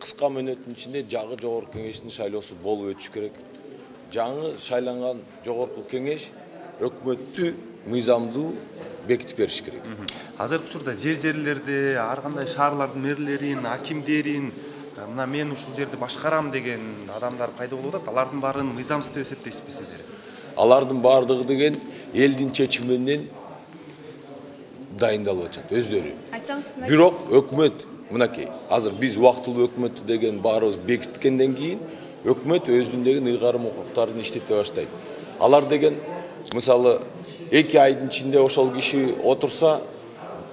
кыска мөөнөттүн ичинде жагы жогорку кеңештин шайлоосу болуп өтүш керек. Жаңы шайланган жогорку кеңеш өкмөттү мыйзамдуу бекитип бериш керек. Азыркы учурда жерлерде ар кандай шаарлардын мэрлерин, акимдерин, мына мен ушул жерди башкарам деген адамдар пайда болуп атат. Алардын баарын мыйзамсыз деп эсептейсизби сиздер? Алардын баардыгы деген элдин чечими менен дайындалып атат өздөрү. Бирок өкмөт мынакей, азыр биз убактылуу өкмөттү деген баарыбыз бекиткенден кийин өкмөт өзүнүн деген ыйгарым укуктарын иштете баштайт. Алар деген мисалы 2 айдын ичинде ошол киши отурса,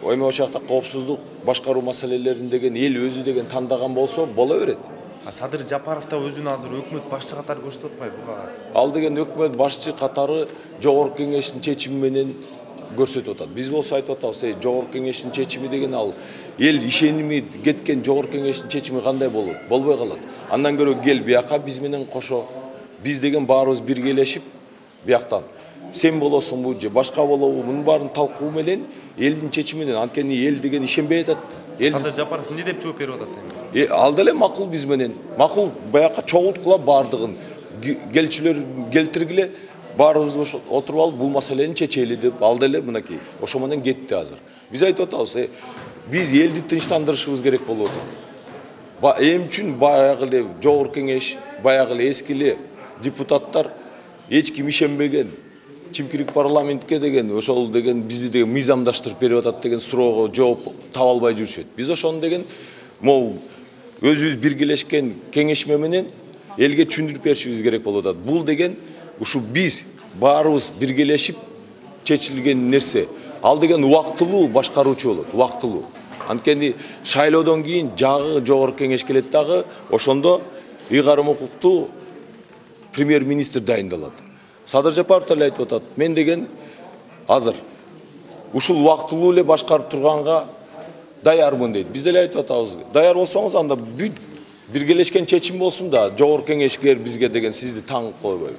эми ошол жакта коопсуздук башкаруу маселелерин деген эл өзү деген тандаган болсо боло берет. Садыр Жапаров да өзүн азыр өкмөт башчы катары көрсөтүп атпайбы буга? Ал деген өкмөт башчы катары жогорку кеңештин чечими менен көрсөтүп атат. Биз болсо айтып атабыз, жогорку кеңештин чечими деген ал эл ишеними кеткен жогорку кеңештин чечими кандай болот? Болбой калат. Андан көрө кел бияка биз менен кошо. Биз деген баарыбыз биргелешип бияктан сен болосуңбу же башка болобу мунун баарын талкуу менен элдин чечими менен, анткени эл деген ишенбей атат. Садыр Жапаров эмне деп жооп берип атат эми? Ал деле макул биз менен. Макул баякка чогулткула баардыгын. Келчүлөр келтиргиле, баарыбыз отуруп алып бул маселени чечели деп ал деле мынакей ошо менен кетти азыр. Биз айтып атабыз, биз элди тынчтандырышыбыз керек болуп атат. Эми үчүн баягы эле жогорку кеңеш, баягы эле эски эле депутаттар эч ким ишенбеген чимкирик парламентке деген ошол деген бизди деген мыйзамдаштырып берип атат деген суроого жооп таба албай жүрүшөт. Биз ошону деген могу өзүбүз биргелешкен кеңешме менен элге түшүндүрүп беришибиз керек болуп атат. Бул деген ушу биз баарыбыз биргелешип чечилген нерсе. Ал деген убактылуу башкаруучу болот, убактылуу. Анткени шайлоодон кийин жагы жогорку кеңеш келет дагы, ошондо ыйгарым укуктуу премьер-министр дайындалат. Садыр Жапаров деле айтып атат, мен деген азыр ушул убактылуу эле башкарып турганга даярмын дейт. Биз деле айтып атабыз, даяр болсоңуз анда бүт биргелешкен чечим болсун да, жогорку кеңешкер бизге деген сизди таңып койбойбу.